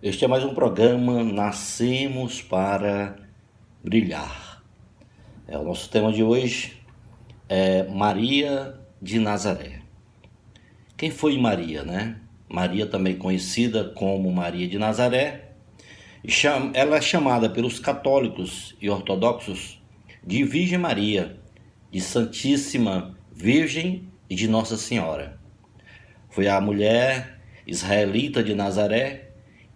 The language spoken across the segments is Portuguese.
Este é mais um programa Nascemos para Brilhar. O nosso tema de hoje é Maria de Nazaré. Quem foi Maria, né? Maria, também conhecida como Maria de Nazaré, ela é chamada pelos católicos e ortodoxos de Virgem Maria, de Santíssima Virgem e de Nossa Senhora. Foi a mulher israelita de Nazaré,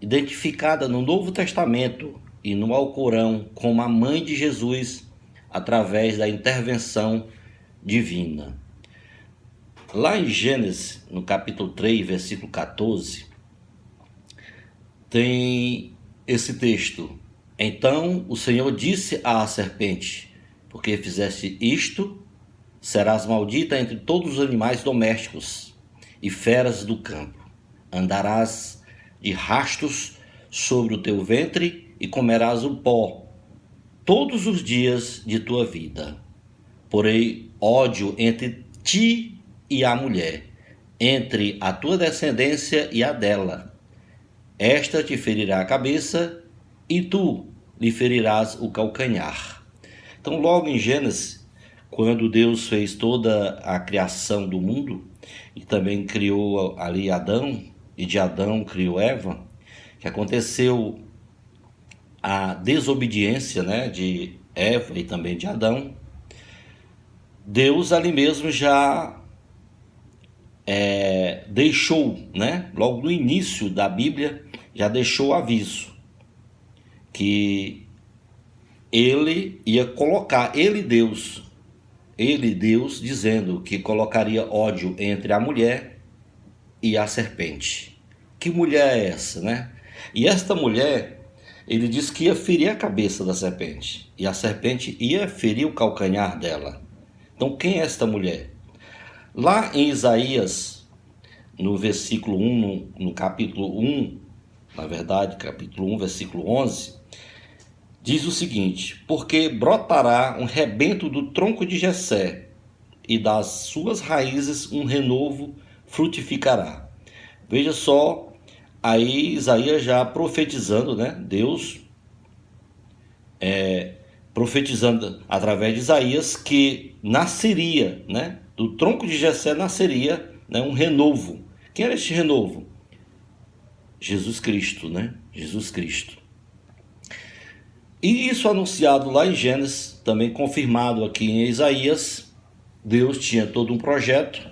identificada no Novo Testamento e no Alcorão como a mãe de Jesus através da intervenção divina. Lá em Gênesis, no capítulo 3, versículo 14, tem esse texto. Então o Senhor disse à serpente: porque fizeste isto, serás maldita entre todos os animais domésticos e feras do campo. Andarás de rastos sobre o teu ventre e comerás o pó todos os dias de tua vida. Porém, ódio entre ti e a mulher, entre a tua descendência e a dela. Esta te ferirá a cabeça e tu lhe ferirás o calcanhar. Então, logo em Gênesis, quando Deus fez toda a criação do mundo e também criou ali Adão, e de Adão criou Eva, que aconteceu a desobediência, né, de Eva e também de Adão, Deus ali mesmo já deixou, né, logo no início da Bíblia, já deixou o aviso que ele ia colocar, ele Deus dizendo que colocaria ódio entre a mulher e a serpente. Que mulher é essa, né? E esta mulher, ele disse que ia ferir a cabeça da serpente, e a serpente ia ferir o calcanhar dela. Então, quem é esta mulher? Lá em Isaías, no versículo 1, no capítulo 1, na verdade, capítulo 1, versículo 11, diz o seguinte: porque brotará um rebento do tronco de Jessé, e das suas raízes um renovo frutificará. Veja só, aí Isaías já profetizando, né? Deus profetizando através de Isaías que nasceria, né? Do tronco de Jessé nasceria, né, um renovo. Quem era este renovo? Jesus Cristo, né? Jesus Cristo. E isso anunciado lá em Gênesis, também confirmado aqui em Isaías, Deus tinha todo um projeto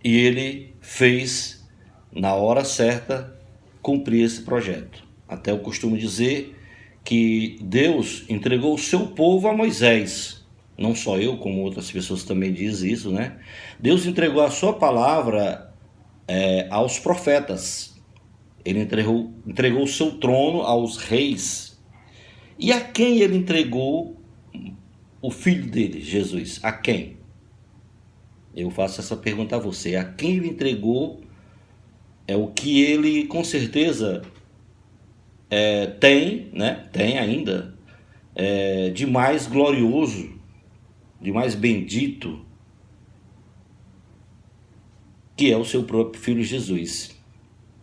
e ele fez, na hora certa, cumprir esse projeto. Até eu costumo dizer que Deus entregou o seu povo a Moisés. Não só eu, como outras pessoas também dizem isso, né? Deus entregou a sua palavra aos profetas. Ele entregou o seu trono aos reis. E a quem ele entregou o filho dele, Jesus? A quem? Eu faço essa pergunta a você. A quem ele entregou o que ele, com certeza, tem, né? Tem ainda, de mais glorioso, de mais bendito, que é o seu próprio filho Jesus.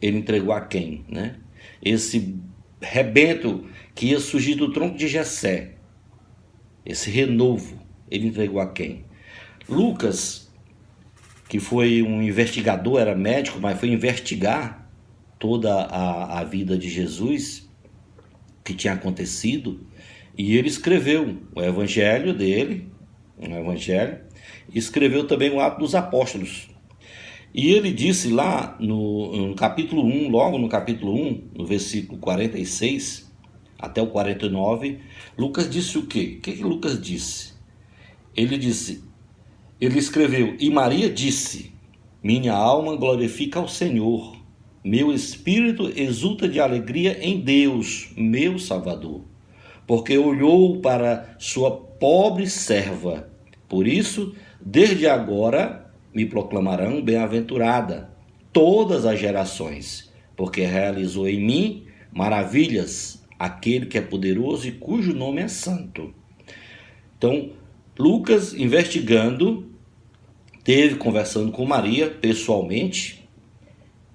Ele entregou a quem, né? Esse rebento que ia surgir do tronco de Jessé, esse renovo, ele entregou a quem? Lucas, que foi um investigador, era médico, mas foi investigar toda a vida de Jesus, que tinha acontecido, e ele escreveu o evangelho dele, e escreveu também o Atos dos Apóstolos. E ele disse lá no capítulo 1, logo no capítulo 1, no versículo 46 até o 49, Lucas disse o quê? O que Lucas disse? Ele escreveu: e Maria disse: minha alma glorifica ao Senhor, meu espírito exulta de alegria em Deus, meu Salvador, porque olhou para sua pobre serva. Por isso, desde agora me proclamarão bem-aventurada todas as gerações, porque realizou em mim maravilhas aquele que é poderoso e cujo nome é santo. Então, Lucas, investigando, teve conversando com Maria pessoalmente,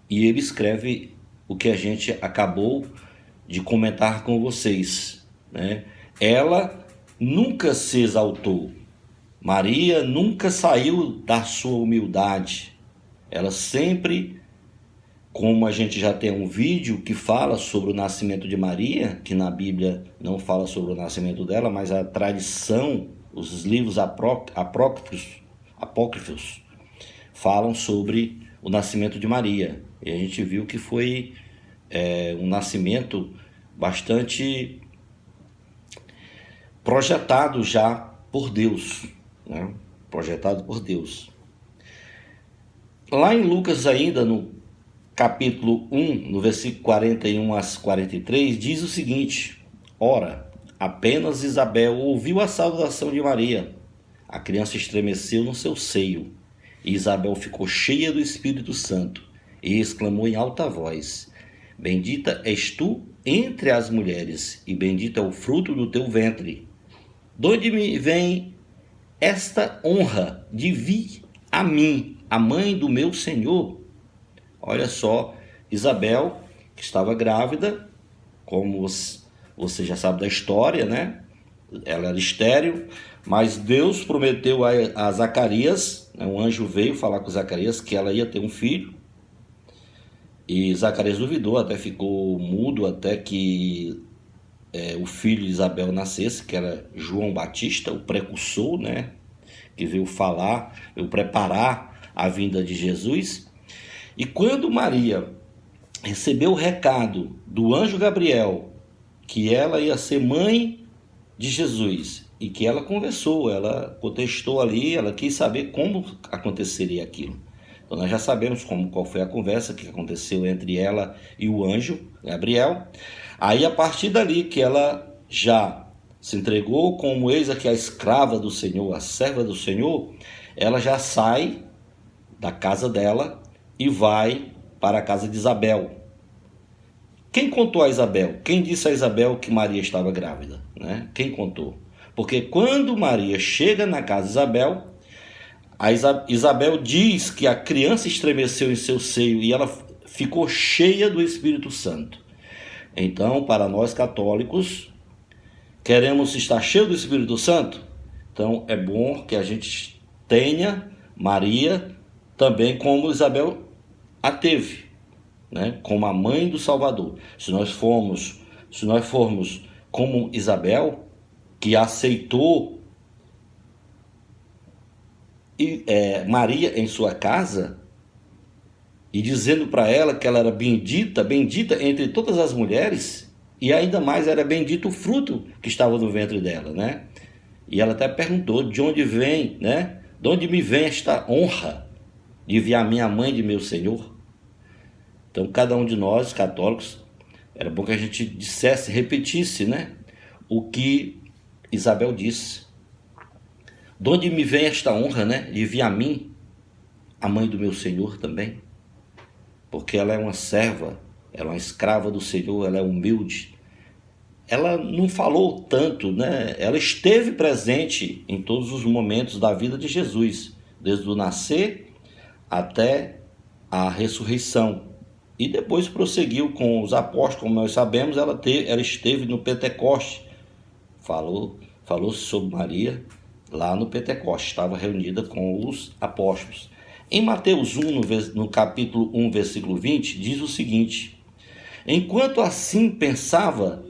e ele escreve o que a gente acabou de comentar com vocês, né? Ela nunca se exaltou. Maria nunca saiu da sua humildade. Ela sempre, como a gente já tem um vídeo que fala sobre o nascimento de Maria, que na Bíblia não fala sobre o nascimento dela, mas a tradição, os livros apócrifos falam sobre o nascimento de Maria. E a gente viu que foi um nascimento bastante projetado já por Deus, né? Projetado por Deus. Lá em Lucas ainda, no capítulo 1, no versículo 41 a 43, diz o seguinte: Ora, apenas Isabel ouviu a saudação de Maria. A criança estremeceu no seu seio, e Isabel ficou cheia do Espírito Santo, e exclamou em alta voz: Bendita és tu entre as mulheres, e bendito é o fruto do teu ventre. De onde me vem esta honra de vir a mim, a mãe do meu Senhor? Olha só, Isabel, que estava grávida, como você já sabe da história, né? Ela era estéril, mas Deus prometeu a Zacarias, né? Um anjo veio falar com Zacarias que ela ia ter um filho, e Zacarias duvidou, até ficou mudo, até que o filho de Isabel nascesse, que era João Batista, o precursor, né? Que veio preparar a vinda de Jesus. E quando Maria recebeu o recado do anjo Gabriel, que ela ia ser mãe de Jesus, e que ela conversou, ela contestou ali, ela quis saber como aconteceria aquilo. Então nós já sabemos qual foi a conversa que aconteceu entre ela e o anjo Gabriel. Aí a partir dali que ela já se entregou como eis aqui a escrava do Senhor, a serva do Senhor, ela já sai da casa dela e vai para a casa de Isabel. Quem contou a Isabel? Quem disse a Isabel que Maria estava grávida, né? Quem contou? Porque quando Maria chega na casa de Isabel, Isabel diz que a criança estremeceu em seu seio e ela ficou cheia do Espírito Santo. Então, para nós católicos, queremos estar cheio do Espírito Santo? Então, é bom que a gente tenha Maria também como Isabel a teve, né? Como a mãe do Salvador. Se nós formos como Isabel, que aceitou Maria em sua casa, e dizendo para ela que ela era bendita entre todas as mulheres, e ainda mais era bendito o fruto que estava no ventre dela, né? E ela até perguntou de onde vem, né? De onde me vem esta honra de vir a minha mãe de meu Senhor? Então, cada um de nós, católicos, era bom que a gente dissesse, repetisse, né? O que Isabel disse. De onde me vem esta honra, né? De vir a mim, a mãe do meu Senhor também? Porque ela é uma serva, ela é uma escrava do Senhor, ela é humilde. Ela não falou tanto, né? Ela esteve presente em todos os momentos da vida de Jesus, desde o nascer até a ressurreição. E depois prosseguiu com os apóstolos, como nós sabemos, ela esteve no Pentecoste. Falou sobre Maria lá no Pentecoste, estava reunida com os apóstolos. Em Mateus 1, no capítulo 1, versículo 20, diz o seguinte: Enquanto assim pensava,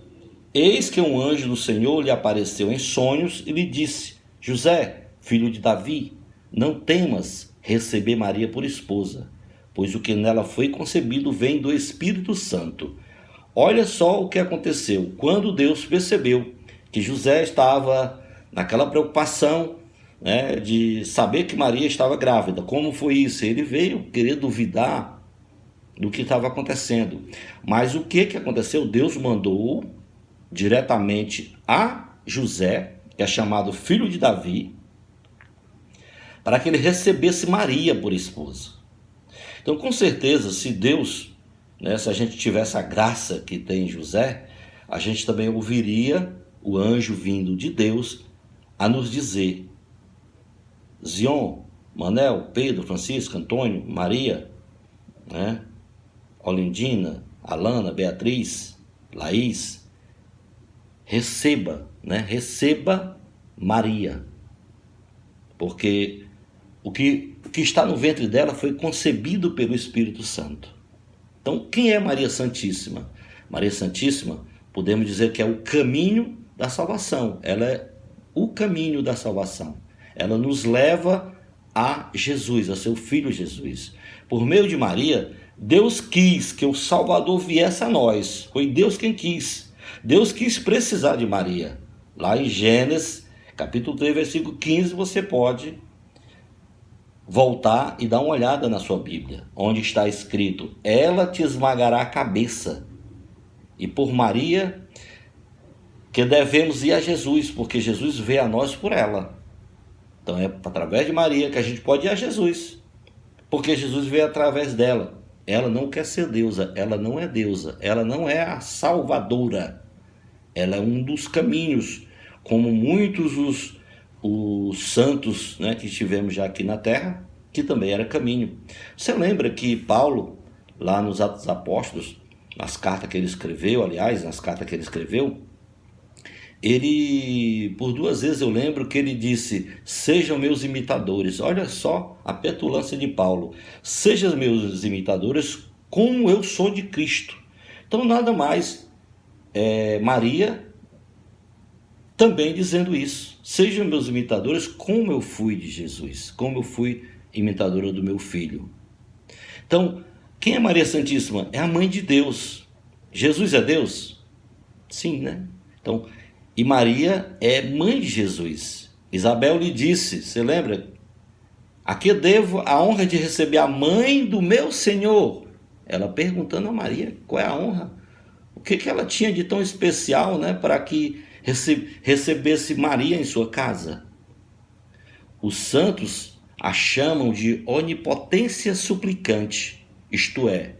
eis que um anjo do Senhor lhe apareceu em sonhos e lhe disse: José, filho de Davi, não temas receber Maria por esposa, pois o que nela foi concebido vem do Espírito Santo. Olha só o que aconteceu. Quando Deus percebeu que José estava naquela preocupação, né, de saber que Maria estava grávida, como foi isso? Ele veio querer duvidar do que estava acontecendo. Mas o que aconteceu? Deus mandou diretamente a José, que é chamado filho de Davi, para que ele recebesse Maria por esposa. Então, com certeza, se Deus, né, se a gente tivesse a graça que tem José, a gente também ouviria o anjo vindo de Deus a nos dizer: Zion, Manel, Pedro, Francisco, Antônio, Maria, né? Olindina, Alana, Beatriz, Laís, receba, né? Receba Maria, porque o que está no ventre dela foi concebido pelo Espírito Santo. Então, quem é Maria Santíssima? Maria Santíssima, podemos dizer que é o caminho da salvação. Ela é o caminho da salvação. Ela nos leva a Jesus, a seu Filho Jesus. Por meio de Maria, Deus quis que o Salvador viesse a nós. Foi Deus quem quis. Deus quis precisar de Maria. Lá em Gênesis, capítulo 3, versículo 15, você pode voltar e dar uma olhada na sua Bíblia, onde está escrito: ela te esmagará a cabeça. E por Maria que devemos ir a Jesus, porque Jesus veio a nós por ela. Então é através de Maria que a gente pode ir a Jesus, porque Jesus veio através dela. Ela não quer ser deusa, ela não é deusa, ela não é a salvadora. Ela é um dos caminhos, como muitos os santos, né, que estivemos já aqui na terra, que também era caminho. Você lembra que Paulo, lá nos Atos dos Apóstolos, nas cartas que ele escreveu, ele, por 2 vezes eu lembro que ele disse: sejam meus imitadores. Olha só a petulância de Paulo: sejam meus imitadores como eu sou de Cristo. Então nada mais, Maria também dizendo isso: sejam meus imitadores como eu fui de Jesus, como eu fui imitadora do meu filho. Então, quem é Maria Santíssima? É a mãe de Deus. Jesus é Deus? Sim, né? Então, e Maria é mãe de Jesus. Isabel lhe disse, você lembra? A que devo a honra de receber a mãe do meu Senhor? Ela perguntando a Maria qual é a honra. O que ela tinha de tão especial, né, para que recebesse Maria em sua casa? Os santos a chamam de onipotência suplicante, isto é,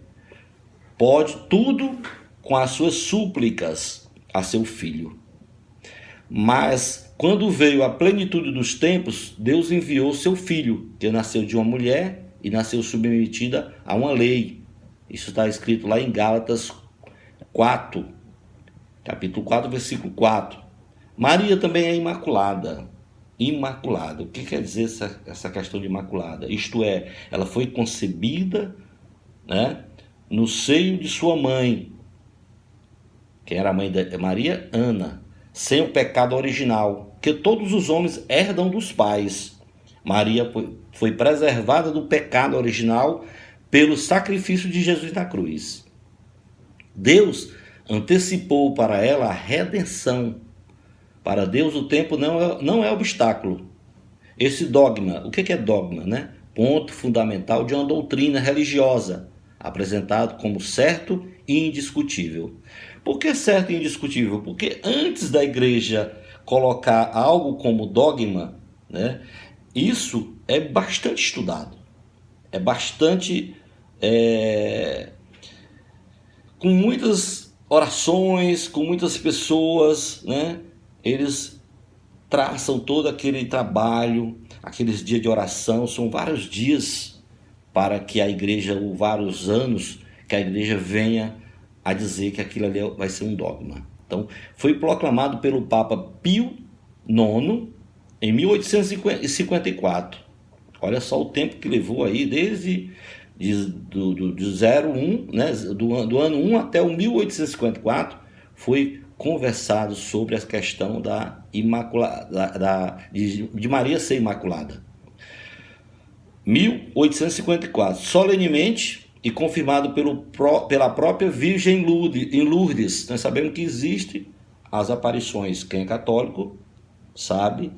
pode tudo com as suas súplicas a seu filho. Mas quando veio a plenitude dos tempos, Deus enviou seu filho, que nasceu de uma mulher e nasceu submetida a uma lei. Isso está escrito lá em Gálatas 4, capítulo 4, versículo 4. Maria também é imaculada. Imaculada. O que quer dizer essa questão de imaculada? Isto é, ela foi concebida, né, no seio de sua mãe, que era a mãe de Maria, Ana, sem o pecado original, que todos os homens herdam dos pais. Maria foi preservada do pecado original pelo sacrifício de Jesus na cruz. Deus antecipou para ela a redenção. Para Deus o tempo não é obstáculo. Esse dogma, o que é dogma, né? Ponto fundamental de uma doutrina religiosa, apresentado como certo e indiscutível. Por que certo e indiscutível? Porque antes da igreja colocar algo como dogma, né, isso é bastante estudado, é bastante com muitas orações, com muitas pessoas, né, eles traçam todo aquele trabalho, aqueles dias de oração, são vários dias para que a igreja, ou vários anos, que a igreja venha a dizer que aquilo ali vai ser um dogma. Então, foi proclamado pelo Papa Pio IX em 1854. Olha só o tempo que levou aí, desde do 01, né, do ano 1 até o 1854, foi conversado sobre a questão da de Maria ser imaculada. 1854, solenemente e confirmado pela própria Virgem em Lourdes. Nós sabemos que existem as aparições. Quem é católico sabe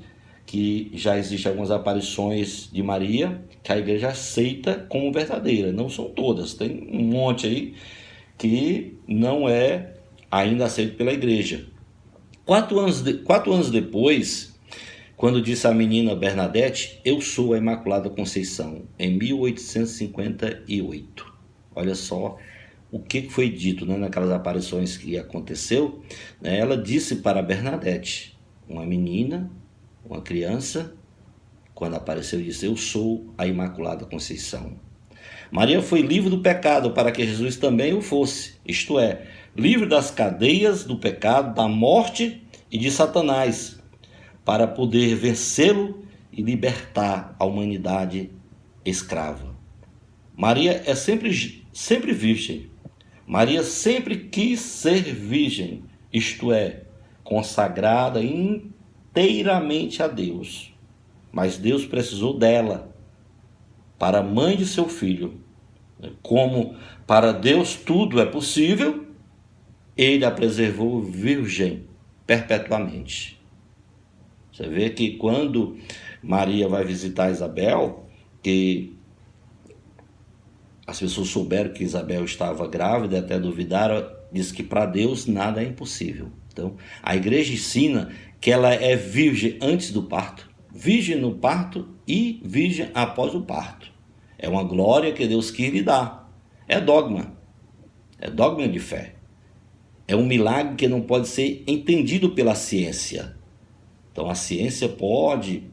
que já existem algumas aparições de Maria que a igreja aceita como verdadeira. Não são todas, tem um monte aí que não é ainda aceito pela igreja. 4 anos depois, quando disse à menina Bernadette: eu sou a Imaculada Conceição, em 1858. Olha só o que foi dito, né, naquelas aparições que aconteceu, né? Ela disse para Bernadette, uma menina, uma criança, quando apareceu, disse: eu sou a Imaculada Conceição. Maria foi livre do pecado para que Jesus também o fosse, isto é, livre das cadeias do pecado, da morte e de Satanás, para poder vencê-lo e libertar a humanidade escrava. Maria é sempre virgem. Maria sempre quis ser virgem, isto é, consagrada inteiramente a Deus. Mas Deus precisou dela para a mãe de seu filho. Como para Deus tudo é possível, ele a preservou virgem perpetuamente. Você vê que quando Maria vai visitar Isabel, que as pessoas souberam que Isabel estava grávida, até duvidaram, diz que para Deus nada é impossível. Então, a igreja ensina que ela é virgem antes do parto, virgem no parto e virgem após o parto. É uma glória que Deus quis lhe dar. É dogma de fé. É um milagre que não pode ser entendido pela ciência. Então, a ciência pode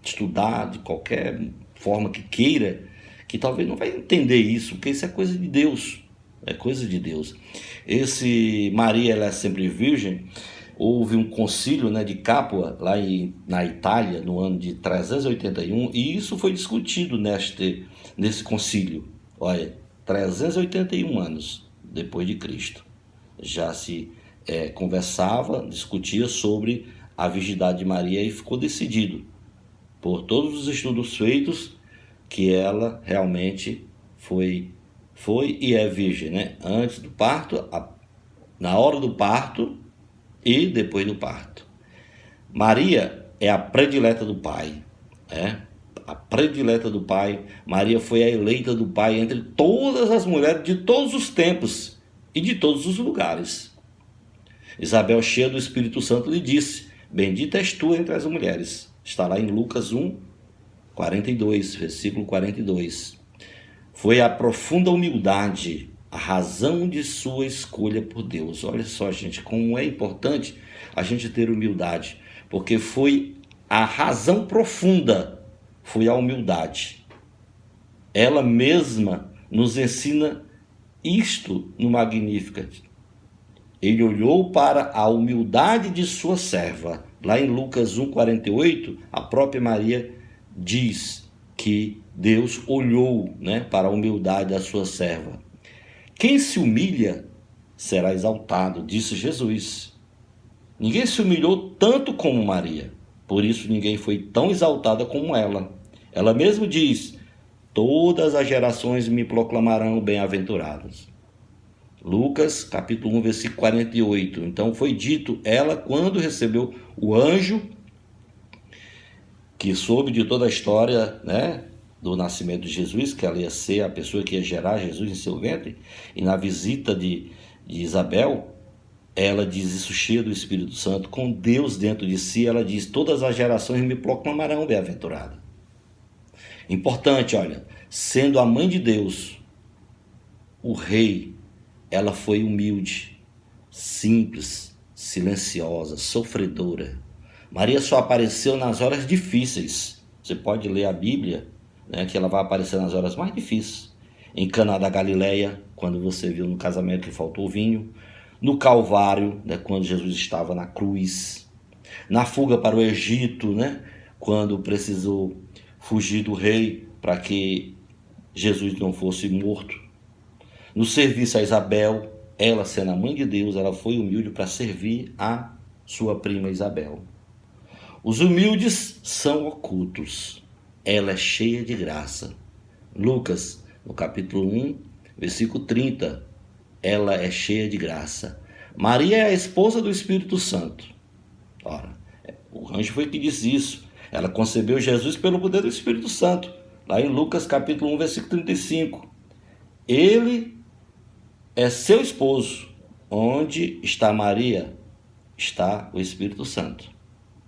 estudar de qualquer forma que queira, que talvez não vai entender isso, porque isso é coisa de Deus. É coisa de Deus. Esse Maria, ela é sempre virgem. Houve um concílio, de Capua, lá na Itália, no ano de 381, e isso foi discutido nesse concílio. Olha, 381 anos depois de Cristo. Já se conversava, discutia sobre a virgindade de Maria e ficou decidido, por todos os estudos feitos, que ela realmente foi e é virgem, antes do parto, na hora do parto e depois do parto. Maria é a predileta do Pai, a predileta do Pai. Maria foi a eleita do Pai entre todas as mulheres de todos os tempos e de todos os lugares. Isabel, cheia do Espírito Santo, lhe disse: bendita és tu entre as mulheres. Está lá em Lucas 1, 42, versículo 42. Foi a profunda humildade a razão de sua escolha por Deus. Olha só, gente, como é importante a gente ter humildade, porque foi a razão profunda, foi a humildade. Ela mesma nos ensina isto no Magnificat. Ele olhou para a humildade de sua serva. Lá em Lucas 1,48, a própria Maria diz que Deus olhou, para a humildade da sua serva. Quem se humilha será exaltado, disse Jesus. Ninguém se humilhou tanto como Maria, por isso ninguém foi tão exaltada como ela. Ela mesma diz: todas as gerações me proclamarão bem-aventurados. Lucas, capítulo 1, versículo 48. Então foi dito ela quando recebeu o anjo, que soube de toda a história, do nascimento de Jesus, que ela ia ser a pessoa que ia gerar Jesus em seu ventre, e na visita de Isabel, ela diz isso cheia do Espírito Santo, com Deus dentro de si, ela diz: todas as gerações me proclamarão bem-aventurada. Importante, olha, sendo a mãe de Deus, o rei, ela foi humilde, simples, silenciosa, sofredora. Maria só apareceu nas horas difíceis. Você pode ler a Bíblia, que ela vai aparecer nas horas mais difíceis. Em Caná da Galileia, quando você viu no casamento que faltou vinho. No Calvário, quando Jesus estava na cruz. Na fuga para o Egito, quando precisou fugir do rei para que Jesus não fosse morto. No serviço a Isabel, ela sendo a mãe de Deus, ela foi humilde para servir a sua prima Isabel. Os humildes são ocultos, ela é cheia de graça. Lucas, no capítulo 1, versículo 30, ela é cheia de graça. Maria é a esposa do Espírito Santo. Ora, o anjo foi que disse isso. Ela concebeu Jesus pelo poder do Espírito Santo. Lá em Lucas, capítulo 1, versículo 35. Ele é seu esposo. Onde está Maria, está o Espírito Santo.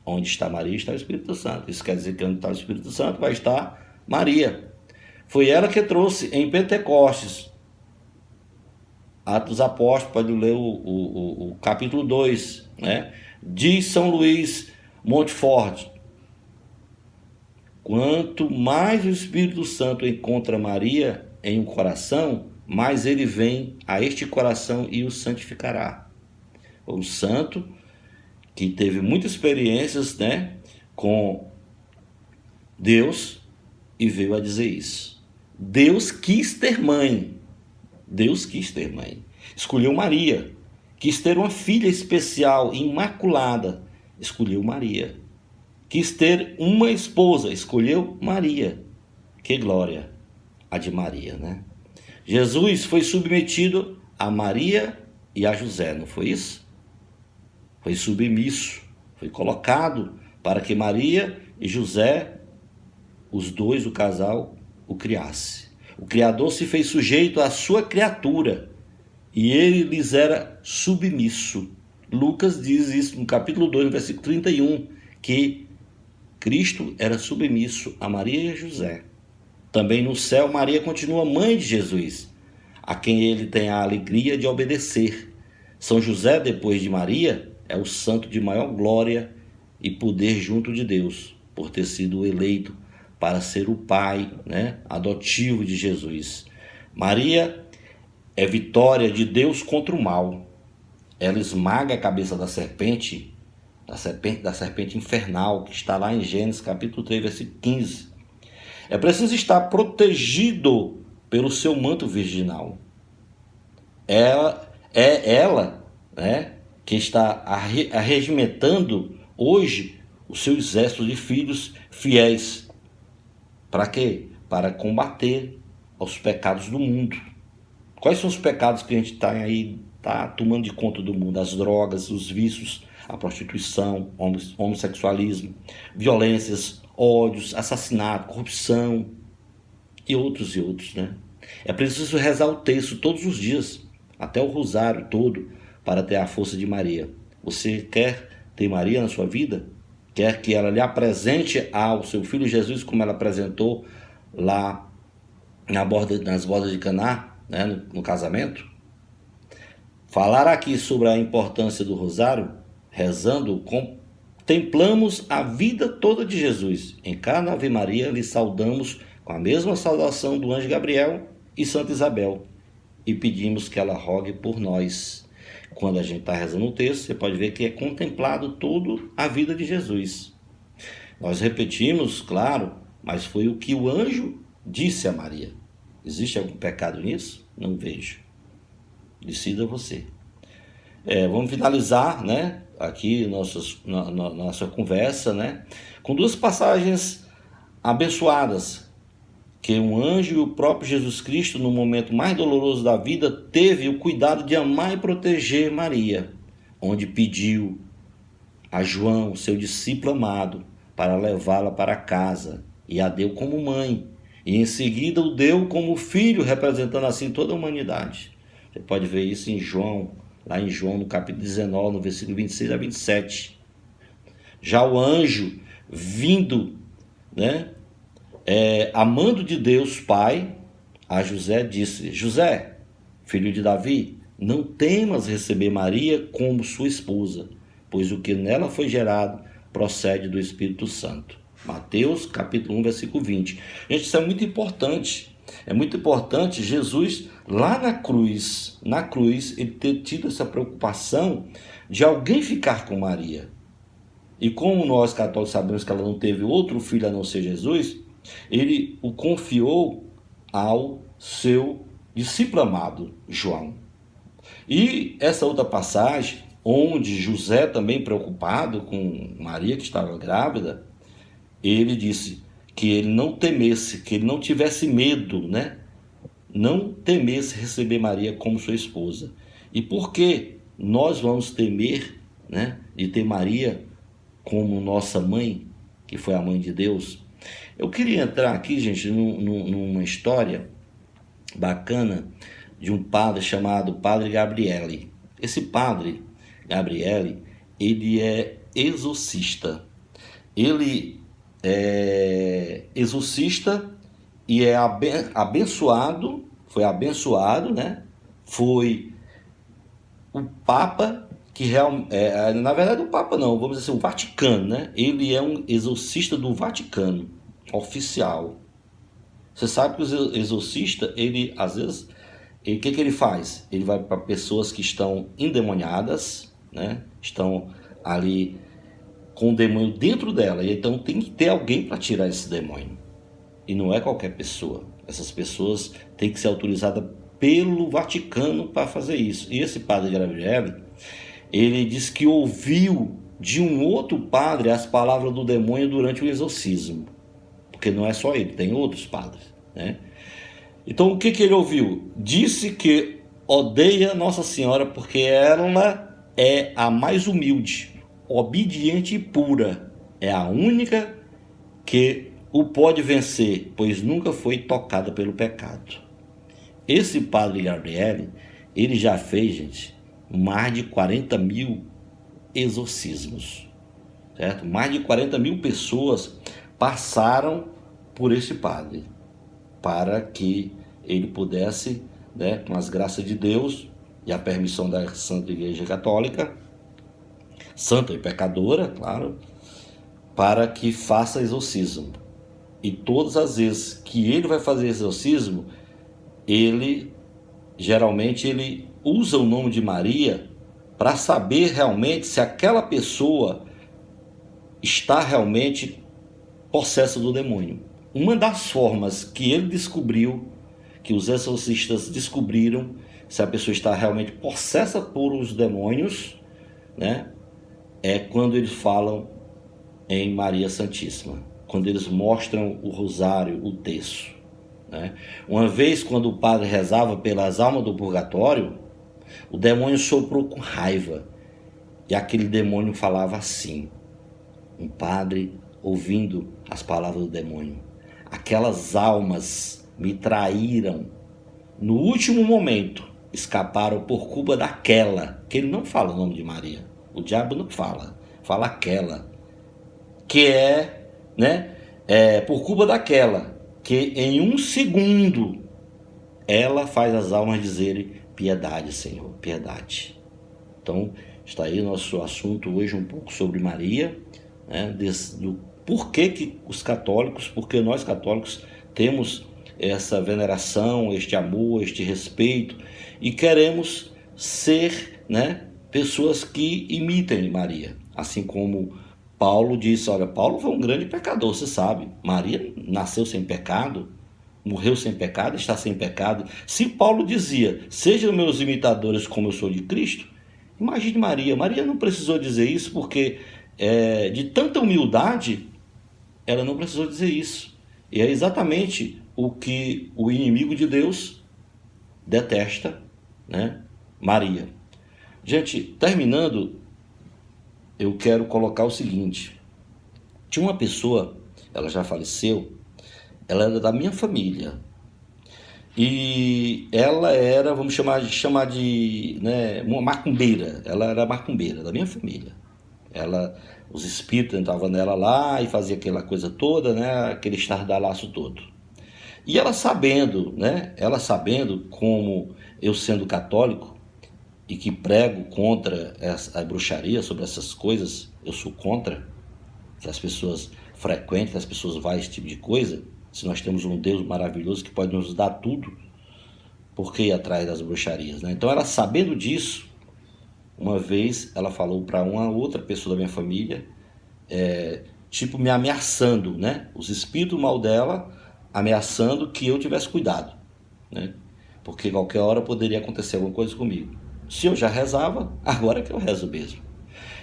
Onde está Maria, está o Espírito Santo. Isso quer dizer que onde está o Espírito Santo vai estar Maria. Foi ela que trouxe em Pentecostes. Atos dos Apóstolos, pode ler o capítulo 2. Diz São Luís Montfort: quanto mais o Espírito Santo encontra Maria, em um coração, mais ele vem a este coração e o santificará. O santo que teve muitas experiências, né, com Deus e veio a dizer isso. Deus quis ter mãe. Deus quis ter mãe. Escolheu Maria. Quis ter uma filha especial, imaculada. Escolheu Maria. Quis ter uma esposa. Escolheu Maria. Que glória a de Maria, né? Jesus foi submetido a Maria e a José, não foi isso? Foi submisso. Foi colocado para que Maria e José, os dois, o casal, o criasse. O Criador se fez sujeito à sua criatura e ele lhes era submisso. Lucas diz isso no capítulo 2, no versículo 31, que Cristo era submisso a Maria e a José. Também no céu, Maria continua mãe de Jesus, a quem ele tem a alegria de obedecer. São José, depois de Maria, é o santo de maior glória e poder junto de Deus, por ter sido eleito para ser o pai, né, adotivo de Jesus. Maria é vitória de Deus contra o mal. Ela esmaga a cabeça da serpente infernal, que está lá em Gênesis capítulo 3, versículo 15. É preciso estar protegido pelo seu manto virginal. Ela, né, que está arregimentando hoje o seu exército de filhos fiéis. Para quê? Para combater os pecados do mundo. Quais são os pecados que a gente está tomando de conta do mundo? As drogas, os vícios, a prostituição, homossexualismo, violências, ódios, assassinato, corrupção e outros, né? É preciso rezar o texto todos os dias, até o rosário todo, para ter a força de Maria. Você quer ter Maria na sua vida? Quer que ela lhe apresente ao seu filho Jesus, como ela apresentou lá nas bordas de Caná, né, no casamento? Falar aqui sobre a importância do rosário, rezando, contemplamos a vida toda de Jesus. Em cada Ave Maria lhe saudamos com a mesma saudação do anjo Gabriel e Santa Isabel e pedimos que ela rogue por nós. Quando a gente está rezando o texto, você pode ver que é contemplado toda a vida de Jesus. Nós repetimos, claro, mas foi o que o anjo disse a Maria. Existe algum pecado nisso? Não vejo. Decida você. Vamos finalizar, né, aqui nossa conversa, né, com duas passagens abençoadas, que um anjo e o próprio Jesus Cristo, no momento mais doloroso da vida, teve o cuidado de amar e proteger Maria, onde pediu a João, seu discípulo amado, para levá-la para casa, e a deu como mãe, e em seguida o deu como filho, representando assim toda a humanidade. Você pode ver isso em João, lá em João, no capítulo 19, no versículo 26 a 27. Já o anjo vindo, né, amando de Deus Pai, a José disse: José, filho de Davi, não temas receber Maria como sua esposa, pois o que nela foi gerado procede do Espírito Santo. Mateus capítulo 1, versículo 20. Gente, isso é muito importante. É muito importante Jesus, lá na cruz, ele ter tido essa preocupação de alguém ficar com Maria. E como nós católicos sabemos que ela não teve outro filho a não ser Jesus, ele o confiou ao seu discípulo amado, João. E essa outra passagem, onde José também preocupado com Maria que estava grávida, ele disse que ele não temesse, que ele não tivesse medo, né? Não temesse receber Maria como sua esposa. E por que nós vamos temer, né, de ter Maria como nossa mãe, que foi a mãe de Deus? Eu queria entrar aqui, gente, numa história bacana de um padre chamado Padre Gabriele. Esse Padre Gabriele, ele é exorcista. Ele é exorcista e é abençoado, foi abençoado, né? Foi o Papa que na verdade o Papa não, vamos dizer assim, o Vaticano, né? Ele é um exorcista do Vaticano, oficial. Você sabe que o exorcista, ele às vezes, o que ele faz? Ele vai para pessoas que estão endemoniadas, né? Estão ali com o demônio dentro dela, e então tem que ter alguém para tirar esse demônio. E não é qualquer pessoa. Essas pessoas têm que ser autorizadas pelo Vaticano para fazer isso. E esse padre Gabriele, ele diz que ouviu de um outro padre as palavras do demônio durante o exorcismo. Porque não é só ele, tem outros padres, né? Então o que ele ouviu? Disse que odeia Nossa Senhora porque ela é a mais humilde, obediente e pura. É a única que o pode vencer, pois nunca foi tocada pelo pecado. Esse padre Gabriele, ele já fez, gente, mais de 40 mil exorcismos, certo? Mais de 40 mil pessoas passaram por esse padre, para que ele pudesse, né, com as graças de Deus e a permissão da Santa Igreja Católica, santa e pecadora, claro, para que faça exorcismo. E todas as vezes que ele vai fazer exorcismo, ele geralmente ele usa o nome de Maria para saber realmente se aquela pessoa está realmente possessa do demônio. Uma das formas que ele descobriu, que os exorcistas descobriram se a pessoa está realmente possessa por os demônios, né, é quando eles falam em Maria Santíssima, quando eles mostram o rosário, o terço, né? Uma vez, quando o padre rezava pelas almas do purgatório, o demônio soprou com raiva, e aquele demônio falava assim, um padre ouvindo as palavras do demônio: aquelas almas me traíram, no último momento escaparam por culpa daquela, que ele não fala o nome de Maria, o diabo não fala, fala aquela, que né, por culpa daquela, que em um segundo ela faz as almas dizerem piedade, Senhor, piedade. Então está aí nosso assunto hoje um pouco sobre Maria, né, do porquê que os católicos, porque nós católicos temos essa veneração, este amor, este respeito, e queremos ser, né, pessoas que imitem Maria, assim como Paulo disse. Olha, Paulo foi um grande pecador, você sabe. Maria nasceu sem pecado, morreu sem pecado, está sem pecado. Se Paulo dizia, sejam meus imitadores como eu sou de Cristo, imagine Maria. Maria não precisou dizer isso porque de tanta humildade, ela não precisou dizer isso. E é exatamente o que o inimigo de Deus detesta, né? Maria. Gente, terminando, eu quero colocar o seguinte. Tinha uma pessoa, ela já faleceu, ela era da minha família. E ela era, vamos chamar de, né, uma macumbeira. Ela era macumbeira da minha família. Os espíritos entravam nela lá e fazia aquela coisa toda, né, aquele estardalhaço todo. E ela sabendo, né, como eu sendo católico e que prego contra a bruxaria, sobre essas coisas, eu sou contra que as pessoas frequentem, que as pessoas vá a esse tipo de coisa. Se nós temos um Deus maravilhoso que pode nos dar tudo, por que ir atrás das bruxarias, né? Então ela, sabendo disso, uma vez ela falou para uma outra pessoa da minha família, tipo me ameaçando, né? Os espíritos mal dela ameaçando que eu tivesse cuidado, né? Porque qualquer hora poderia acontecer alguma coisa comigo. Se eu já rezava, agora é que eu rezo mesmo.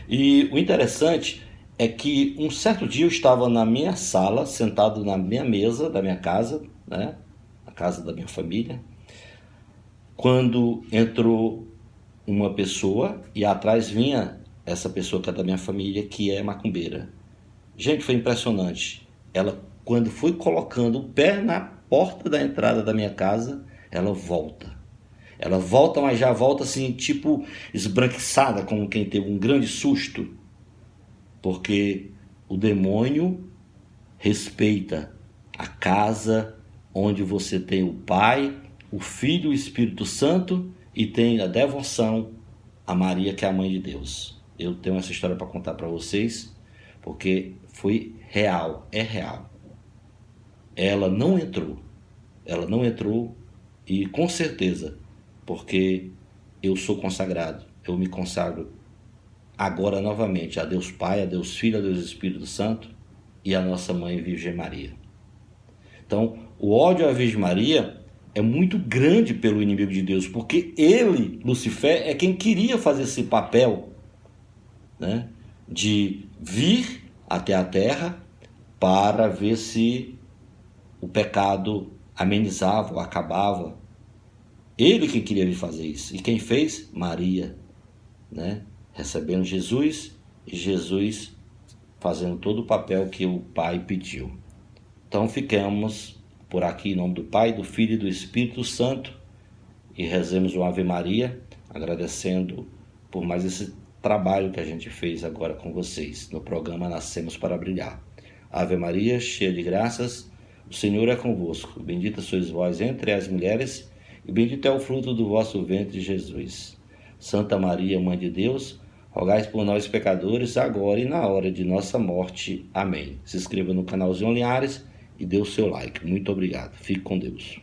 E o interessante é que um certo dia eu estava na minha sala, sentado na minha mesa da minha casa, né? A casa da minha família, quando entrou uma pessoa e atrás vinha essa pessoa que é da minha família, que é macumbeira. Gente, foi impressionante. Ela, quando foi colocando o pé na porta da entrada da minha casa, ela volta. Ela volta, mas já volta assim, tipo esbranquiçada, como quem teve um grande susto. Porque o demônio respeita a casa onde você tem o Pai, o Filho e o Espírito Santo, e tem a devoção a Maria, que é a Mãe de Deus. Eu tenho essa história para contar para vocês, porque foi real, é real. Ela não entrou. ela não entrou, e com certeza, porque eu sou consagrado, eu me consagro agora novamente a Deus Pai, a Deus Filho, a Deus Espírito Santo e a nossa Mãe Virgem Maria. Então, o ódio à Virgem Maria é muito grande pelo inimigo de Deus, porque ele, Lucifer, é quem queria fazer esse papel, né, de vir até a terra para ver se o pecado amenizava ou acabava. Ele que queria vir fazer isso. E quem fez? Maria, né? Recebendo Jesus e Jesus fazendo todo o papel que o Pai pediu. Então ficamos por aqui em nome do Pai, do Filho e do Espírito Santo e rezemos o Ave Maria, agradecendo por mais esse trabalho que a gente fez agora com vocês no programa Nascemos para Brilhar. Ave Maria, cheia de graças, o Senhor é convosco. Bendita sois vós entre as mulheres e bendito é o fruto do vosso ventre, Jesus. Santa Maria, Mãe de Deus, rogai por nós pecadores, agora e na hora de nossa morte. Amém. Se inscreva no canalzinho Linhares e dê o seu like. Muito obrigado. Fique com Deus.